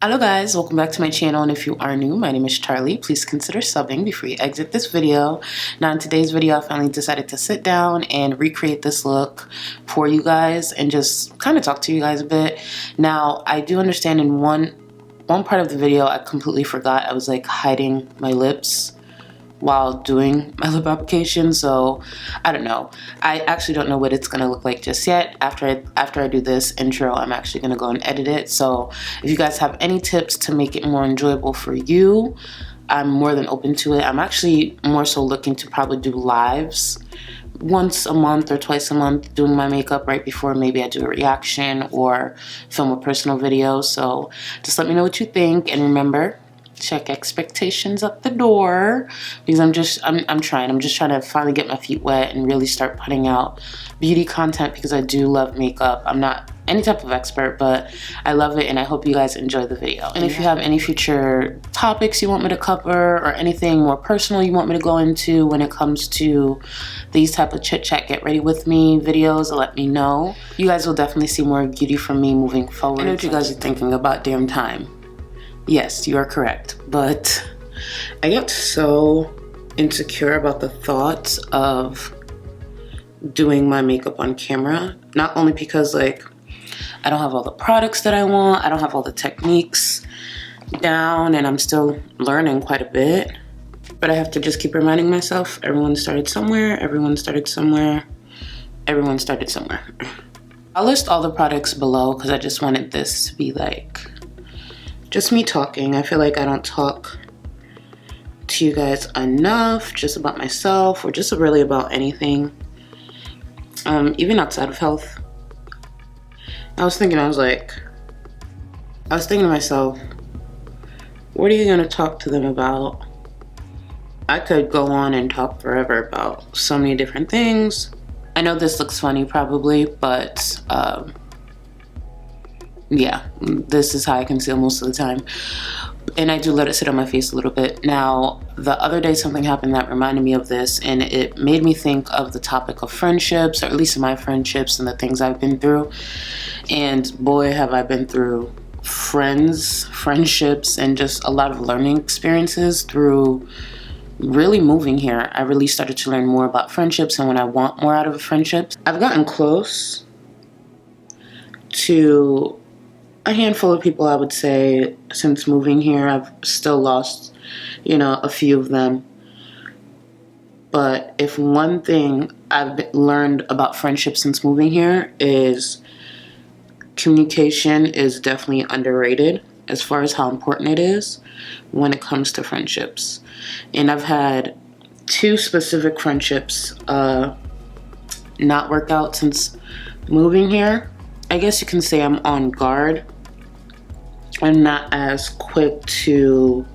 Hello guys, welcome back to my channel, and if you are new, my name is Charlie. Please consider subbing before you exit this video. Now in today's video, I finally decided to sit down and recreate this look for you guys and just kind of talk to you guys a bit. Now I do understand in one part of the video I completely forgot I was like hiding my lips while doing my lip application, so I don't know. I actually don't know what it's gonna look like just yet. After I do this intro, I'm actually gonna go and edit it. So if you guys have any tips to make it more enjoyable for you, I'm more than open to it. I'm actually more so looking to probably do lives once a month or twice a month, doing my makeup right before maybe I do a reaction or film a personal video. So just let me know what you think, and remember, check expectations at the door, because I'm just trying to finally get my feet wet and really start putting out beauty content, because I do love makeup. I'm not any type of expert, but I love it, and I hope you guys enjoy the video. And if you have any future topics you want me to cover or anything more personal you want me to go into when it comes to these type of chit chat get ready with me videos, let me know. You guys will definitely see more beauty from me moving forward. I know what you guys are thinking about damn time. Yes, you are correct, but I get so insecure about the thoughts of doing my makeup on camera. Not only because like I don't have all the products that I want, I don't have all the techniques down, and I'm still learning quite a bit, but I have to just keep reminding myself, everyone started somewhere, everyone started somewhere, everyone started somewhere. I'll list all the products below because I just wanted this to be like just me talking. I feel like I don't talk to you guys enough just about myself or just really about anything, even outside of health. I was thinking to myself, what are you gonna talk to them about? I could go on and talk forever about so many different things. I know this looks funny probably, but yeah, this is how I conceal most of the time, and I do let it sit on my face a little bit. Now, the other day something happened that reminded me of this, and it made me think of the topic of friendships, or at least my friendships and the things I've been through. And boy, have I been through friendships, and just a lot of learning experiences through really moving here. I really started to learn more about friendships and when I want more out of a friendship. I've gotten close to a handful of people, I would say, since moving here. I've still lost, a few of them. But if one thing I've learned about friendships since moving here is communication is definitely underrated as far as how important it is when it comes to friendships. And I've had two specific friendships not work out since moving here. I guess you can say I'm on guard. I'm not as quick to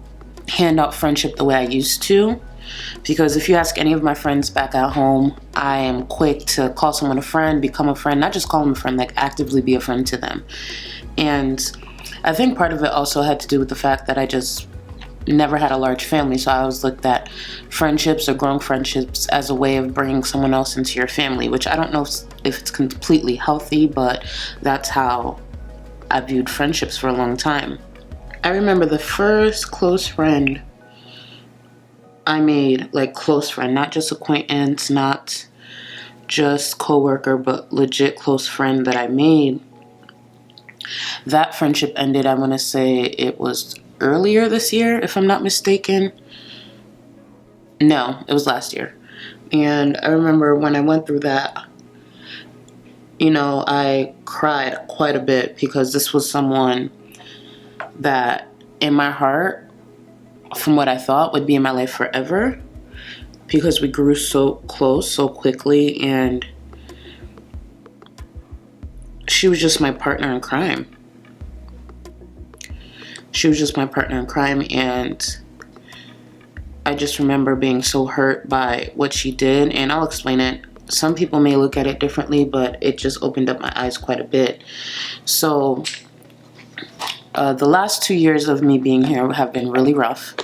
hand out friendship the way I used to, because if you ask any of my friends back at home, I am quick to call someone a friend, become a friend, not just call them a friend, like actively be a friend to them. And I think part of it also had to do with the fact that I just never had a large family, so I always looked at friendships or growing friendships as a way of bringing someone else into your family, which I don't know if it's completely healthy, but that's how I viewed friendships for a long time. I remember the first close friend I made, like close friend, not just acquaintance, not just coworker, but legit close friend that I made. That friendship ended, I want to say it was earlier this year, if I'm not mistaken. No, it was last year. And I remember when I went through that, I cried quite a bit, because this was someone that in my heart, from what I thought, would be in my life forever, because we grew so close so quickly, and she was just my partner in crime. And I just remember being so hurt by what she did, and I'll explain it. Some people may look at it differently, but it just opened up my eyes quite a bit. So the last 2 years of me being here have been really rough.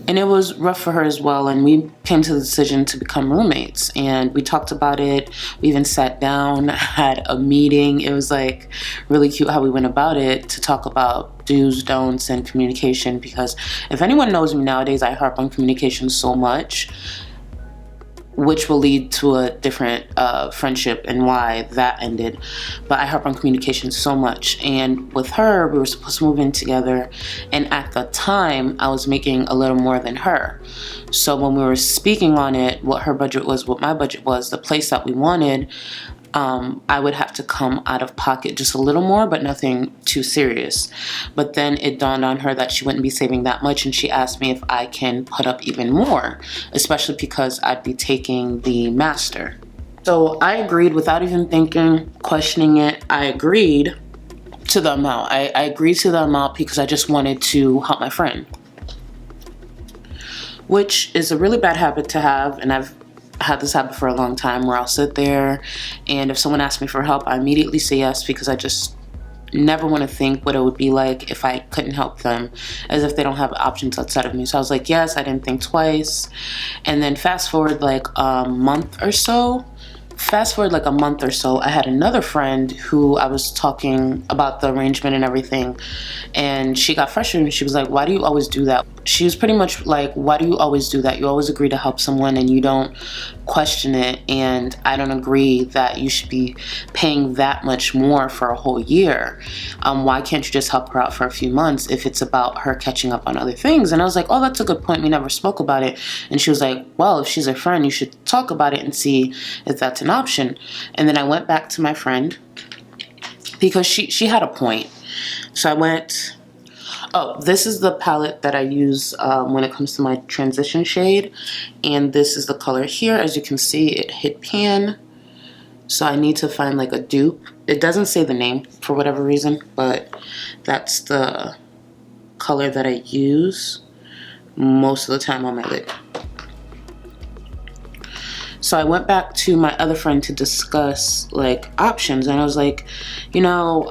And it was rough for her as well, and we came to the decision to become roommates, and we talked about it. We even sat down, had a meeting. It was like really cute how we went about it, to talk about do's, don'ts, and communication, because if anyone knows me nowadays, I harp on communication so much, which will lead to a different friendship and why that ended. But I harp on communication so much. And with her, we were supposed to move in together. And at the time, I was making a little more than her. So when we were speaking on it, what her budget was, what my budget was, the place that we wanted, I would have to come out of pocket just a little more, but nothing too serious. But then it dawned on her that she wouldn't be saving that much, and she asked me if I can put up even more, especially because I'd be taking the master. So I agreed without even thinking, questioning it. I agreed to the amount. I agreed to the amount because I just wanted to help my friend, which is a really bad habit to have, and I've had this habit for a long time, where I'll sit there and if someone asks me for help, I immediately say yes, because I just never want to think what it would be like if I couldn't help them, as if they don't have options outside of me. So I was like, yes, I didn't think twice. And then fast forward like a month or so, I had another friend who I was talking about the arrangement and everything, and she got frustrated and she was like, why do you always do that? She was pretty much like, why do you always do that? You always agree to help someone and you don't question it, and I don't agree that you should be paying that much more for a whole year. Why can't you just help her out for a few months if it's about her catching up on other things? And I was like, oh, that's a good point. We never spoke about it. And she was like, well, if she's a friend, you should talk about it and see if that's an option. And then I went back to my friend because she had a point. So I went, oh, this is the palette that I use when it comes to my transition shade. And this is the color here. As you can see, it hit pan. So I need to find like a dupe. It doesn't say the name for whatever reason, but that's the color that I use most of the time on my lid. So I went back to my other friend to discuss like options, and I was like, you know,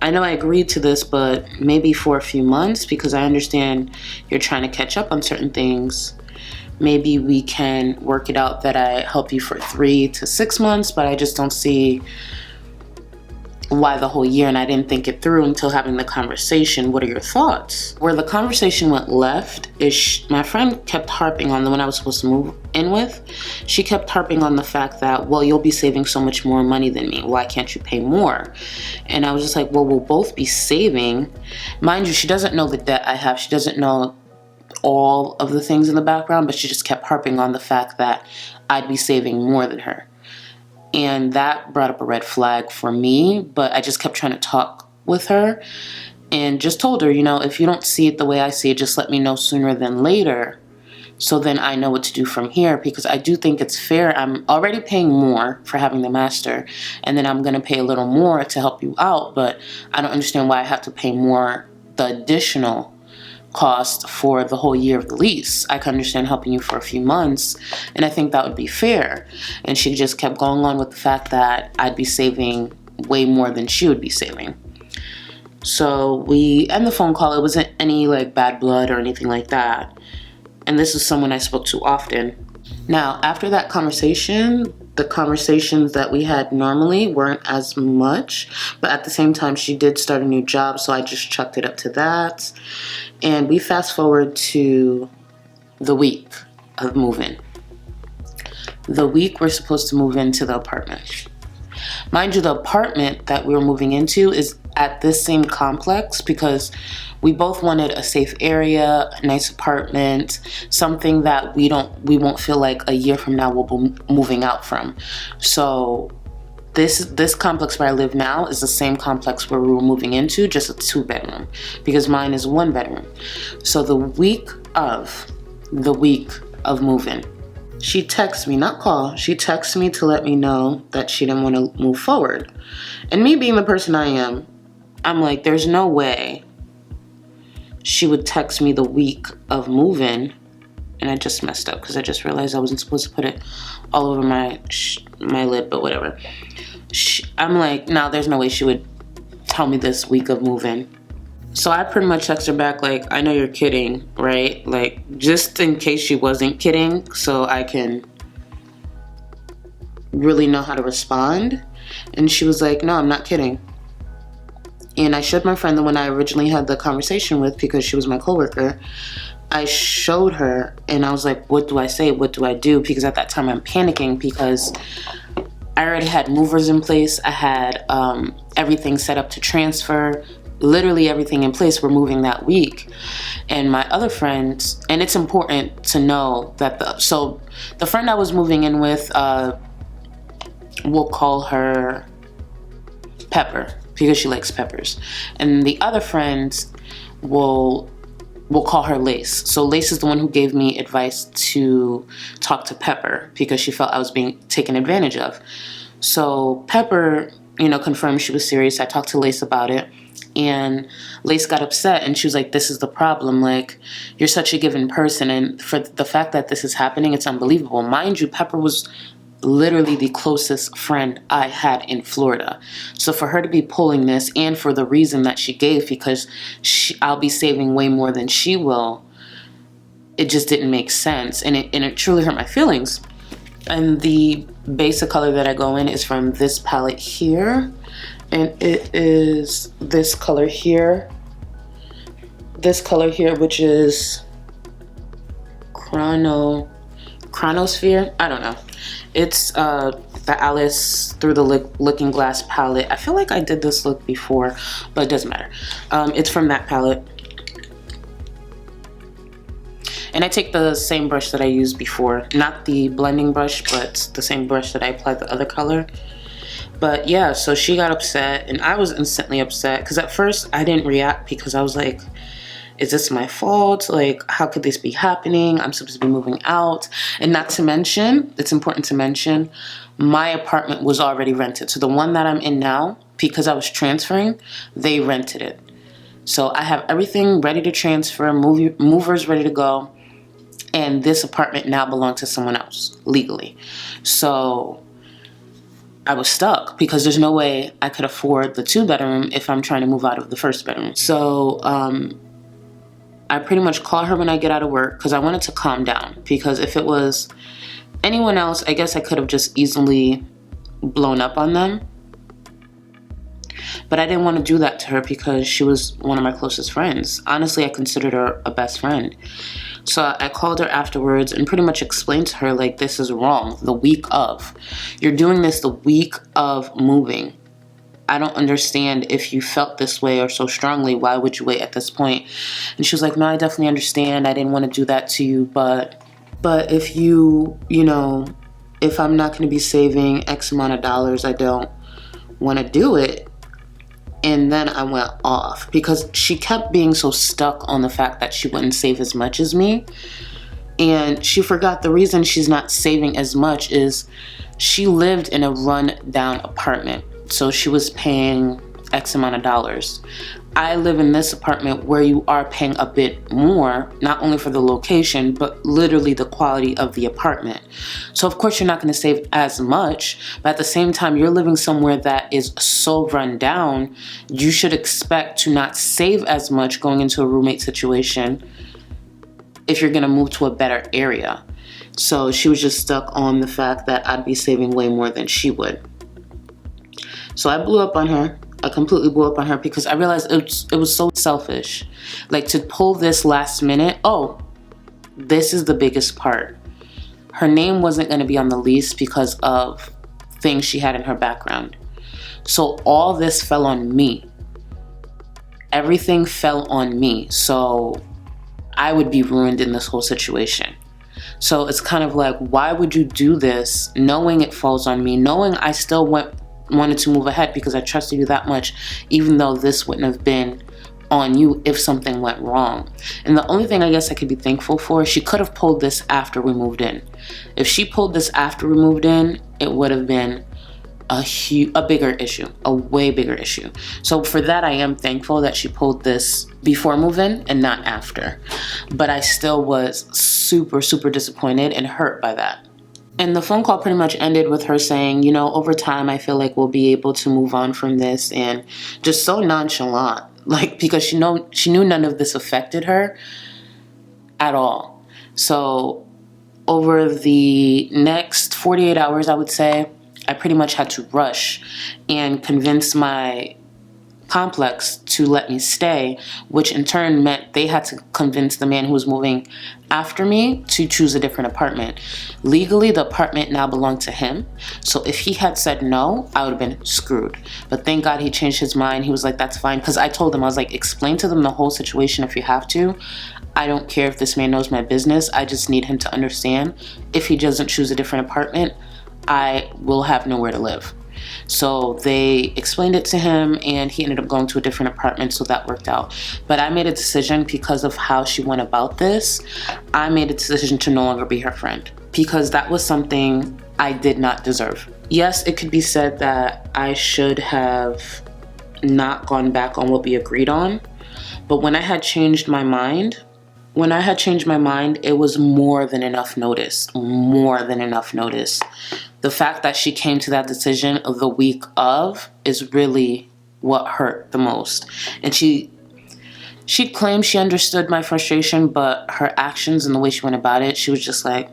I know I agreed to this, but maybe for a few months, because I understand you're trying to catch up on certain things. Maybe we can work it out that I help you for 3 to 6 months, but I just don't see why the whole year, and I didn't think it through until having the conversation. What are your thoughts? Where the conversation went left is my friend kept harping on the one I was supposed to move in with. She kept harping on the fact that, well, you'll be saving so much more money than me. Why can't you pay more? And I was just like, well, we'll both be saving. Mind you, she doesn't know the debt I have. She doesn't know all of the things in the background, but she just kept harping on the fact that I'd be saving more than her. And that brought up a red flag for me, but I just kept trying to talk with her and just told her, you know, if you don't see it the way I see it, just let me know sooner than later, so then I know what to do from here, because I do think it's fair. I'm already paying more for having the master, and then I'm going to pay a little more to help you out, but I don't understand why I have to pay more, the additional cost for the whole year of the lease. I can understand helping you for a few months, and I think that would be fair. And she just kept going on with the fact that I'd be saving way more than she would be saving. So we end the phone call. It wasn't any like bad blood or anything like that. And this is someone I spoke to often. Now, after that conversation, the conversations that we had normally weren't as much, but at the same time, she did start a new job, so I just chucked it up to that. And we fast forward to the week of moving. The week we're supposed to move into the apartment. Mind you, the apartment that we were moving into is at this same complex, because we both wanted a safe area, a nice apartment, something that we won't feel like a year from now we'll be moving out from. So this complex where I live now is the same complex where we were moving into, just a 2-bedroom, because mine is 1 bedroom. So the week of moving, she texted me, not call, she texted me to let me know that she didn't want to move forward. And me being the person I am, I'm like, there's no way she would text me the week of moving. And I just messed up because I just realized I wasn't supposed to put it all over my lip, but whatever. I'm like, no, there's no way she would tell me this week of moving. So I pretty much text her back like, I know you're kidding, right? Like, just in case she wasn't kidding, so I can really know how to respond. And she was like, no, I'm not kidding. And I showed my friend, the one I originally had the conversation with, because she was my coworker. I showed her and I was like, what do I say? What do I do? Because at that time I'm panicking because I already had movers in place. I had everything set up to transfer, literally everything in place. We're moving that week. And my other friends, and it's important to know that the friend I was moving in with, we'll call her Pepper because she likes peppers. And the other friends we'll call her Lace. So Lace is the one who gave me advice to talk to Pepper because she felt I was being taken advantage of. So Pepper, confirmed she was serious. I talked to Lace about it, and Lace got upset and she was like, this is the problem. Like, you're such a given person, and for the fact that this is happening, it's unbelievable. Mind you, Pepper was literally the closest friend I had in Florida. So for her to be pulling this, and for the reason that she gave, because I'll be saving way more than she will, it just didn't make sense, and it truly hurt my feelings. And the basic color that I go in is from this palette here, and it is this color here, which is Chronosphere. I don't know. It's the Alice Through the Looking Glass palette. I feel like I did this look before, but it doesn't matter. It's from that palette. And I take the same brush that I used before. Not the blending brush, but the same brush that I applied the other color. But yeah, so she got upset, and I was instantly upset. Because at first, I didn't react because I was like, is this my fault? Like, how could this be happening? I'm supposed to be moving out. And not to mention, it's important to mention, my apartment was already rented. So the one that I'm in now, because I was transferring, they rented it. So I have everything ready to transfer, movers ready to go. And this apartment now belongs to someone else, legally. So I was stuck because there's no way I could afford the 2-bedroom if I'm trying to move out of the 1st bedroom. So, I pretty much call her when I get out of work because I wanted to calm down. Because if it was anyone else, I guess I could have just easily blown up on them. But I didn't want to do that to her because she was one of my closest friends. Honestly, I considered her a best friend. So I called her afterwards and pretty much explained to her, like, this is wrong. The week of. You're doing this the week of moving. I don't understand if you felt this way or so strongly. Why would you wait at this point? And she was like, no, I definitely understand. I didn't want to do that to you. But if if I'm not going to be saving X amount of dollars, I don't want to do it. And then I went off because she kept being so stuck on the fact that she wouldn't save as much as me. And she forgot the reason she's not saving as much is she lived in a run-down apartment. So she was paying X amount of dollars. I live in this apartment where you are paying a bit more, not only for the location, but literally the quality of the apartment. So of course you're not going to save as much, but at the same time, you're living somewhere that is so run down, you should expect to not save as much going into a roommate situation if you're going to move to a better area. So she was just stuck on the fact that I'd be saving way more than she would. So I blew up on her. I completely blew up on her because I realized it was so selfish. Like, to pull this last minute. Oh, this is the biggest part. Her name wasn't going to be on the lease because of things she had in her background. So all this fell on me. Everything fell on me. So I would be ruined in this whole situation. So it's kind of like, why would you do this knowing it falls on me, knowing I still wanted to move ahead because I trusted you that much, even though this wouldn't have been on you if something went wrong. And the only thing I guess I could be thankful for, she could have pulled this after we moved in. If she pulled this after we moved in, it would have been a bigger issue, a way bigger issue. So for that, I am thankful that she pulled this before move-in and not after. But I still was super, super disappointed and hurt by that. And the phone call pretty much ended with her saying, over time, I feel like we'll be able to move on from this, and just so nonchalant. like, because she knew none of this affected her at all. So over the next 48 hours, I would say, I pretty much had to rush and convince my complex to let me stay, which in turn meant they had to convince the man who was moving after me to choose a different apartment. Legally, the apartment now belonged to him, so if he had said no, I would have been screwed. But thank God he changed his mind. He was like, that's fine, because I told him, I was like, explain to them the whole situation if you have to. I don't care if this man knows my business. I just need him to understand if he doesn't choose a different apartment, I will have nowhere to live. So they explained it to him, and he ended up going to a different apartment, so that worked out. But I made a decision because of how she went about this. I made a decision to no longer be her friend, because that was something I did not deserve. Yes, it could be said that I should have not gone back on what we agreed on, but when I had changed my mind, it was more than enough notice. The fact that she came to that decision the week of is really what hurt the most. And she claimed she understood my frustration, but her actions and the way she went about it, she was just like,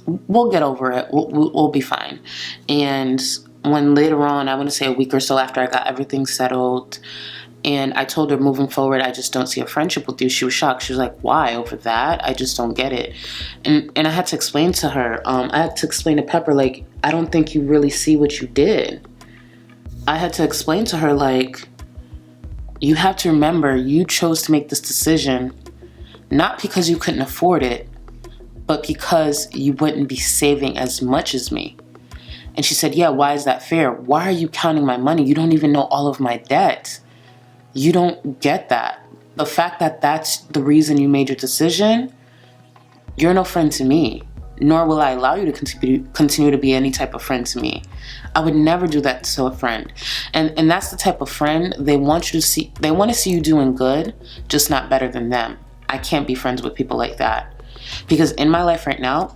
we'll get over it. We'll be fine. And when later on, I want to say a week or so after I got everything settled, and I told her, moving forward, I just don't see a friendship with you, she was shocked. She was like, why, over that? I just don't get it. And I had to explain to her, I had to explain to Pepper, like, I don't think you really see what you did. I had to explain to her, like, you have to remember, you chose to make this decision not because you couldn't afford it, but because you wouldn't be saving as much as me. And she said, yeah, why is that fair? Why are you counting my money? You don't even know all of my debt. You don't get that. The fact that that's the reason you made your decision, you're no friend to me, nor will I allow you to continue to be any type of friend to me. I would never do that to a friend. And that's the type of friend they want to see you doing good, just not better than them. I can't be friends with people like that. Because in my life right now,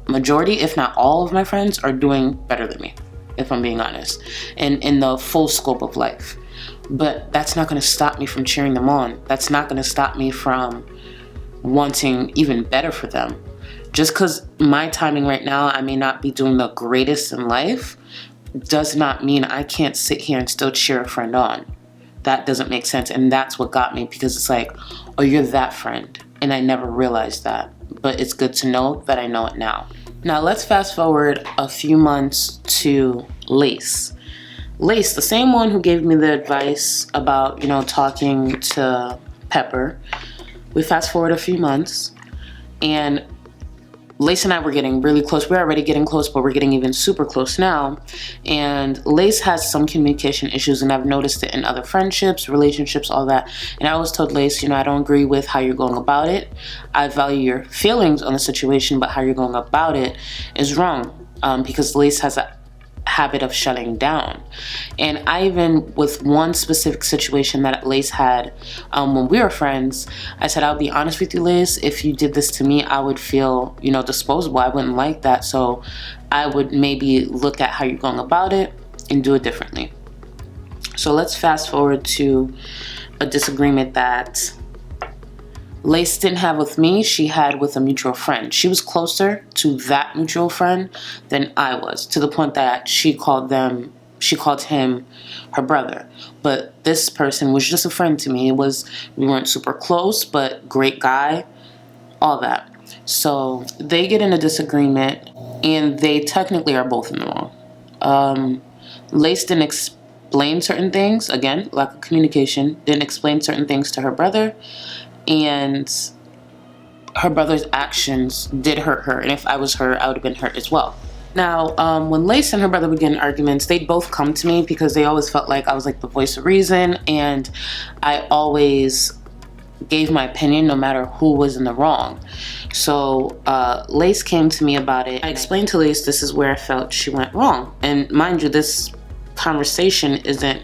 majority, if not all of my friends are doing better than me, if I'm being honest, in the full scope of life. But that's not going to stop me from cheering them on. That's not going to stop me from wanting even better for them. Just because my timing right now, I may not be doing the greatest in life, does not mean I can't sit here and still cheer a friend on. That doesn't make sense. And that's what got me, because it's like, oh, you're that friend. And I never realized that. But it's good to know that I know it now. Now let's fast forward a few months to Lace. Lace, the same one who gave me the advice about, talking to Pepper. We fast forward a few months, and Lace and I were getting really close. We're already getting close, but we're getting even super close now. And Lace has some communication issues, and I've noticed it in other friendships, relationships, all that. And I always told Lace, I don't agree with how you're going about it. I value your feelings on the situation, but how you're going about it is wrong, because Lace has a habit of shutting down. And I even, with one specific situation that Lace had when we were friends, I said, I'll be honest with you, Lace, if you did this to me, I would feel, disposable. I wouldn't like that. So I would maybe look at how you're going about it and do it differently. So let's fast forward to a disagreement that Lace didn't have with me, she had with a mutual friend. She was closer to that mutual friend than I was, to the point that she called him her brother. But this person was just a friend to me. We weren't super close, but great guy, all that. So they get in a disagreement, and they technically are both in the wrong. Lace didn't explain certain things, again, lack of communication, didn't explain certain things to her brother, and her brother's actions did hurt her. And if I was her, I would have been hurt as well. Now, when Lace and her brother would get in arguments, they'd both come to me because they always felt like I was like the voice of reason, and I always gave my opinion no matter who was in the wrong. So Lace came to me about it. I explained to Lace this is where I felt she went wrong. And mind you, this conversation isn't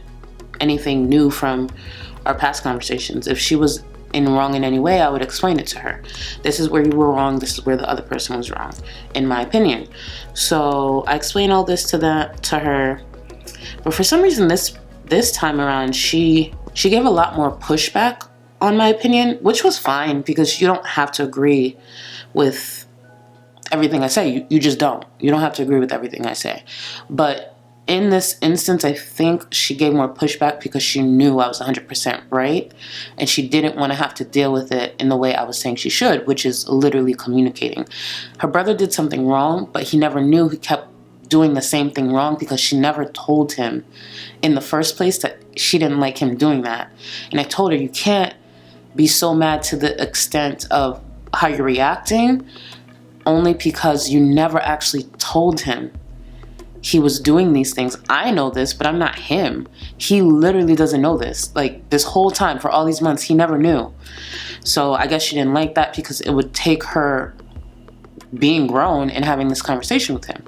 anything new from our past conversations. If she was wrong in any way, I would explain it to her. This is where you were wrong. This is where the other person was wrong, in my opinion. So I explained all this to her. But for some reason, this time around, she she gave a lot more pushback on my opinion, which was fine because you don't have to agree with everything I say. You just don't. You don't have to agree with everything I say. But in this instance, I think she gave more pushback because she knew I was 100% right, and she didn't want to have to deal with it in the way I was saying she should, which is literally communicating. Her brother did something wrong, but he never knew he kept doing the same thing wrong because she never told him in the first place that she didn't like him doing that. And I told her, you can't be so mad to the extent of how you're reacting only because you never actually told him he was doing these things. I know this, but I'm not him. He literally doesn't know this. Like, this whole time, for all these months, he never knew. So I guess she didn't like that because it would take her being grown and having this conversation with him.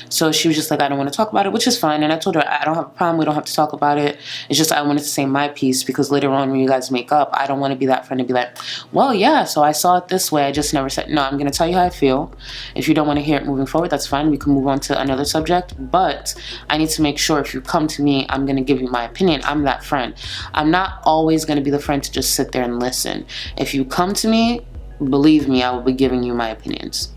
So she was just like, I don't want to talk about it, which is fine. And I told her, I don't have a problem. We don't have to talk about it. It's just I wanted to say my piece because later on when you guys make up, I don't want to be that friend to be like, well, yeah, so I saw it this way. I just never said, no, I'm going to tell you how I feel. If you don't want to hear it moving forward, that's fine. We can move on to another subject. But I need to make sure if you come to me, I'm going to give you my opinion. I'm that friend. I'm not always going to be the friend to just sit there and listen. If you come to me, believe me, I will be giving you my opinions.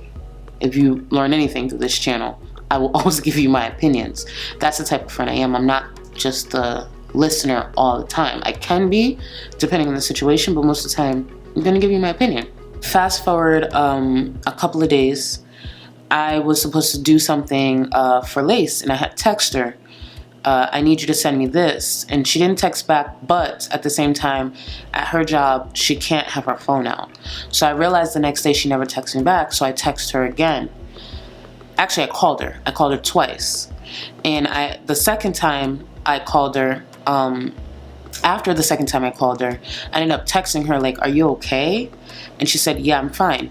If you learn anything through this channel, I will always give you my opinions. That's the type of friend I am. I'm not just a listener all the time. I can be, depending on the situation, but most of the time, I'm gonna give you my opinion. Fast forward a couple of days, I was supposed to do something for Lace, and I had texted her, I need you to send me this. And she didn't text back, but at the same time, at her job, she can't have her phone out. So I realized the next day she never texted me back, so I texted her again. Actually, I called her. I called her twice. And the second time I called her, after the second time I called her, I ended up texting her like, are you okay? And she said, yeah, I'm fine.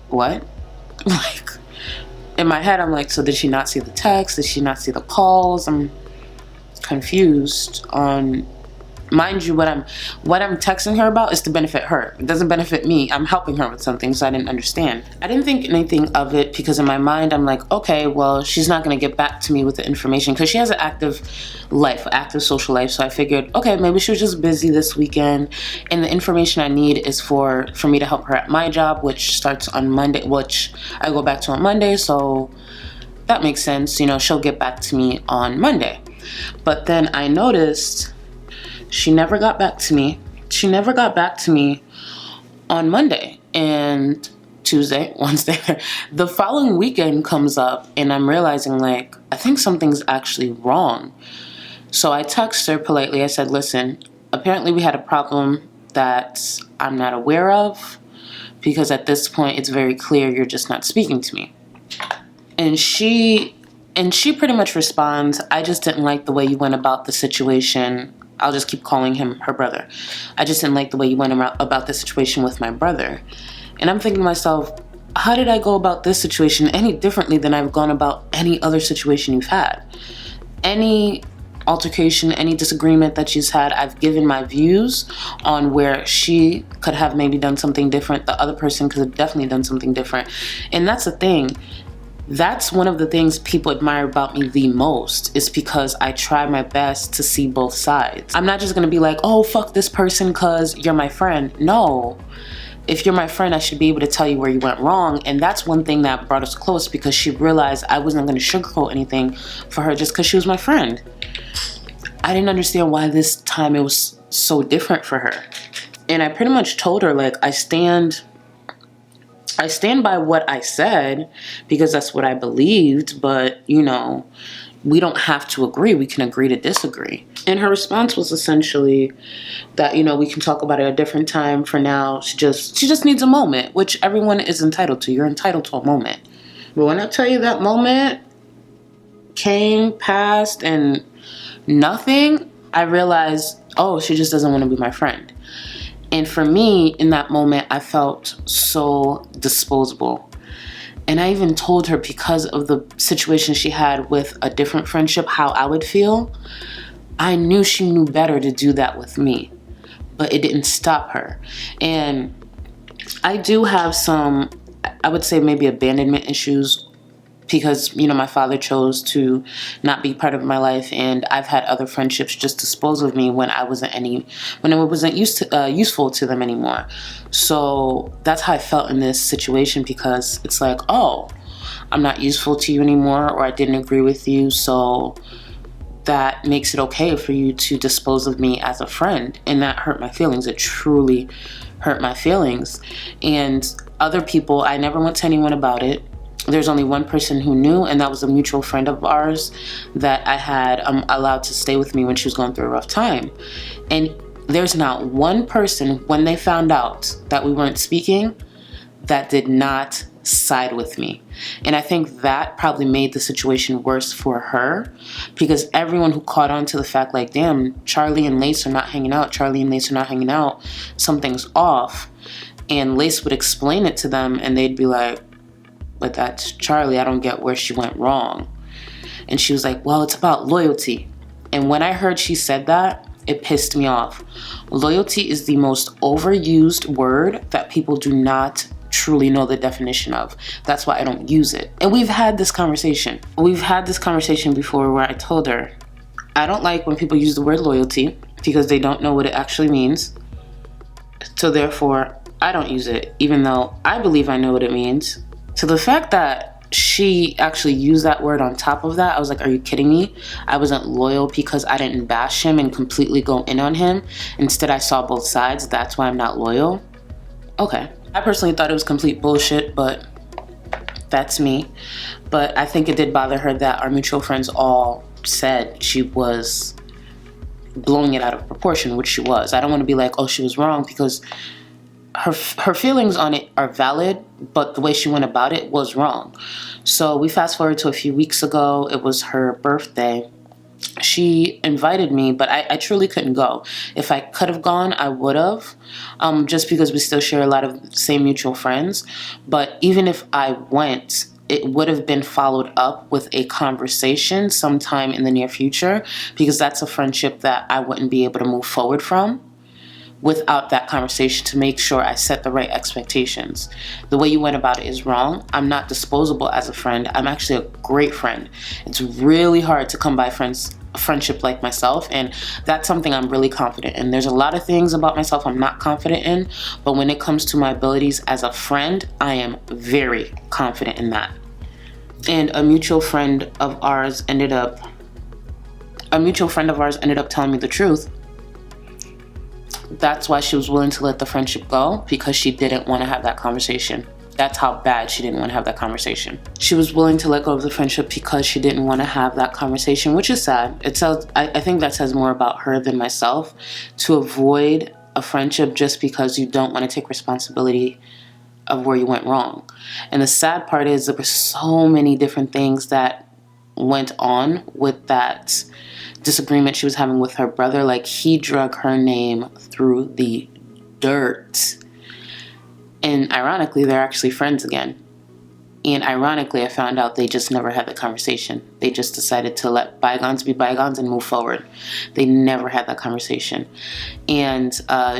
What? Like, in my head, I'm like, so did she not see the text? Did she not see the calls? I'm confused on... Mind you, what I'm texting her about is to benefit her. It doesn't benefit me. I'm helping her with something, so I didn't understand. I didn't think anything of it because in my mind, I'm like, okay, well, she's not going to get back to me with the information because she has an active life, active social life. So I figured, okay, maybe she was just busy this weekend, and the information I need is for me to help her at my job, which starts on Monday, which I go back to on Monday. So that makes sense. You know, she'll get back to me on Monday. But then I noticed... she never got back to me. She never got back to me on Monday and Tuesday, Wednesday. The following weekend comes up and I'm realizing like, I think something's actually wrong. So I texted her politely. I said, listen, apparently we had a problem that I'm not aware of because at this point it's very clear you're just not speaking to me. And she pretty much responds, I just didn't like the way you went about the situation. I'll just keep calling him her brother. I just didn't like the way you went about the situation with my brother. And I'm thinking to myself, how did I go about this situation any differently than I've gone about any other situation you've had? Any altercation, any disagreement that she's had, I've given my views on where she could have maybe done something different. The other person could have definitely done something different. And that's the thing. That's one of the things people admire about me the most is because I try my best to see both sides. I'm not just gonna be like, oh, fuck this person because you're my friend. No. If you're my friend, I should be able to tell you where you went wrong. And that's one thing that brought us close because she realized I wasn't gonna sugarcoat anything for her just because she was my friend. I didn't understand why this time it was so different for her. And I pretty much told her, like, I stand by what I said because that's what I believed, but, you know, we don't have to agree. We can agree to disagree. And her response was essentially that, you know, we can talk about it at a different time. For now, she just needs a moment, which everyone is entitled to. You're entitled to a moment. But when I tell you that moment came, passed, and nothing, I realized, oh, she just doesn't want to be my friend. And for me, in that moment, I felt so disposable. And I even told her because of the situation she had with a different friendship, how I would feel. I knew she knew better to do that with me, but it didn't stop her. And I do have some, I would say maybe abandonment issues because, you know, my father chose to not be part of my life, and I've had other friendships just dispose of me when it wasn't useful to them anymore. So that's how I felt in this situation, because it's like, oh, I'm not useful to you anymore, or I didn't agree with you, so that makes it okay for you to dispose of me as a friend. And that hurt my feelings. It truly hurt my feelings. And other people, I never went to anyone about it. There's only one person who knew, and that was a mutual friend of ours that I had allowed to stay with me when she was going through a rough time. And there's not one person, when they found out that we weren't speaking, that did not side with me. And I think that probably made the situation worse for her, because everyone who caught on to the fact, like, damn, Charlie and Lace are not hanging out, something's off. And Lace would explain it to them, and they'd be like, but that's Charlie, I don't get where she went wrong. And she was like, well, it's about loyalty. And when I heard she said that, it pissed me off. Loyalty is the most overused word that people do not truly know the definition of. That's why I don't use it. And we've had this conversation. Before, where I told her, I don't like when people use the word loyalty because they don't know what it actually means. So therefore, I don't use it, even though I believe I know what it means. So the fact that she actually used that word on top of that, I was like, are you kidding me? I wasn't loyal because I didn't bash him and completely go in on him. Instead, I saw both sides. That's why I'm not loyal. Okay. I personally thought it was complete bullshit, but that's me. But I think it did bother her that our mutual friends all said she was blowing it out of proportion, which she was. I don't want to be like, oh, she was wrong, because her feelings on it are valid, but the way she went about it was wrong. So we fast forward to a few weeks ago. It was her birthday. She invited me, but I truly couldn't go. If I could have gone, I would have, just because we still share a lot of same mutual friends. But even if I went, it would have been followed up with a conversation sometime in the near future, because that's a friendship that I wouldn't be able to move forward from without that conversation, to make sure I set the right expectations. The way you went about it is wrong. I'm not disposable as a friend. I'm actually a great friend. It's really hard to come by a friendship like myself, and that's something I'm really confident in. There's a lot of things about myself I'm not confident in, but when it comes to my abilities as a friend, I am very confident in that. And a mutual friend of ours ended up telling me the truth. That's why she was willing to let the friendship go, because she didn't want to have that conversation. That's how bad she didn't want to have that conversation. She was willing to let go of the friendship because she didn't want to have that conversation, which is sad. I think that says more about her than myself, to avoid a friendship just because you don't want to take responsibility of where you went wrong. And the sad part is there were so many different things that went on with that disagreement she was having with her brother. Like, he drug her name through the dirt. And ironically, they're actually friends again. And ironically, I found out they just never had the conversation. They just decided to let bygones be bygones and move forward. They never had that conversation. And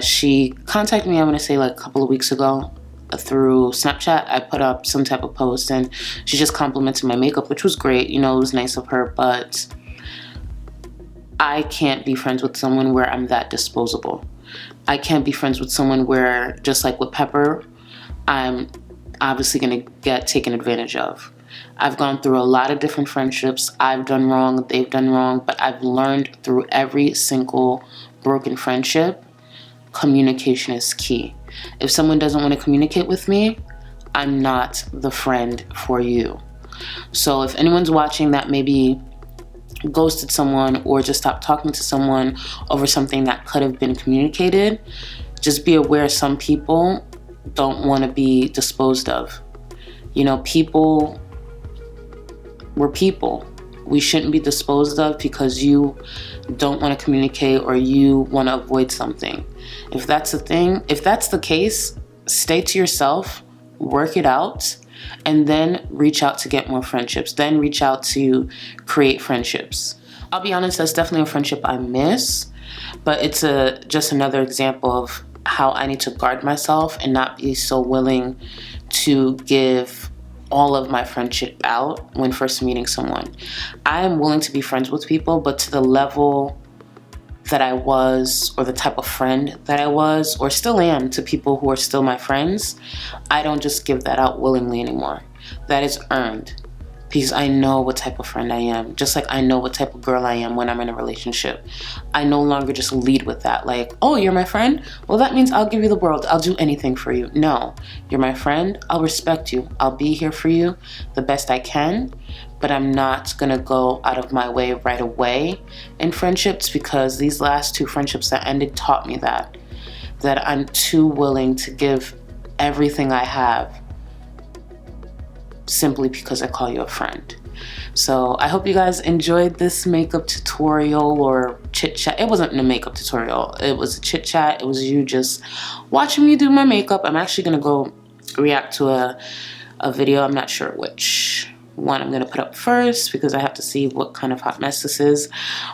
she contacted me, I'm going to say like a couple of weeks ago, through Snapchat. I put up some type of post, and she just complimented my makeup, which was great. You know, it was nice of her, but I can't be friends with someone where I'm that disposable. I can't be friends with someone where, just like with Pepper, I'm obviously going to get taken advantage of. I've gone through a lot of different friendships. I've done wrong, they've done wrong, but I've learned through every single broken friendship, communication is key. If someone doesn't want to communicate with me, I'm not the friend for you. So if anyone's watching that maybe ghosted someone or just stopped talking to someone over something that could have been communicated, just be aware some people don't want to be disposed of. You know, we're people. We shouldn't be disposed of because you don't want to communicate or you want to avoid something. If that's the case, stay to yourself, work it out, and then reach out to get more friendships. Then reach out to create friendships. I'll be honest, that's definitely a friendship I miss, but it's just another example of how I need to guard myself and not be so willing to give all of my friendship out when first meeting someone. I am willing to be friends with people, but to the level that I was, or the type of friend that I was, or still am to people who are still my friends, I don't just give that out willingly anymore. That is earned. Because I know what type of friend I am. Just like I know what type of girl I am when I'm in a relationship. I no longer just lead with that. Like, oh, you're my friend? Well, that means I'll give you the world. I'll do anything for you. No, you're my friend. I'll respect you. I'll be here for you the best I can. But I'm not going to go out of my way right away in friendships, because these last 2 friendships that ended taught me that I'm too willing to give everything I have simply because I call you a friend. So I hope you guys enjoyed this makeup tutorial or chit chat. It wasn't a makeup tutorial, it was a chit chat. It was you just watching me do my makeup. I'm actually gonna go react to a video. I'm not sure which one I'm gonna put up first because I have to see what kind of hot mess this is.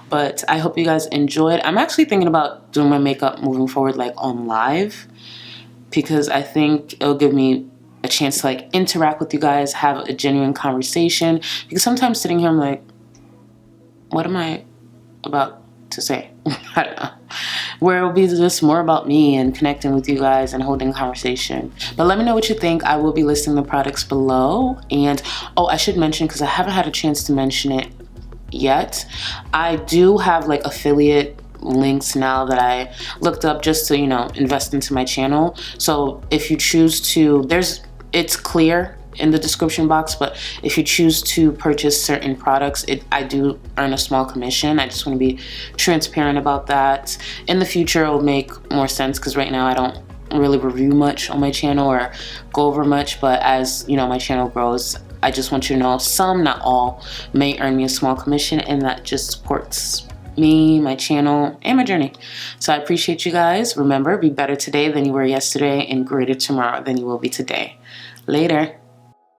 But I hope you guys enjoyed. I'm actually thinking about doing my makeup moving forward, like on live, because I think it'll give me a chance to like interact with you guys, have a genuine conversation. Because sometimes sitting here I'm like, what am I about to say? I don't know. Where it'll be just more about me and connecting with you guys and holding conversation. But let me know what you think. I will be listing the products below. And oh, I should mention, because I haven't had a chance to mention it yet, I do have like affiliate links now that I looked up just to, you know, invest into my channel. So if you choose to, it's clear in the description box, but if you choose to purchase certain products, I do earn a small commission. I just want to be transparent about that. In the future, it will make more sense, because right now I don't really review much on my channel or go over much, but as you know, my channel grows, I just want you to know some, not all, may earn me a small commission, and that just supports me, my channel, and my journey. So I appreciate you guys. Remember, be better today than you were yesterday, and greater tomorrow than you will be today. Later.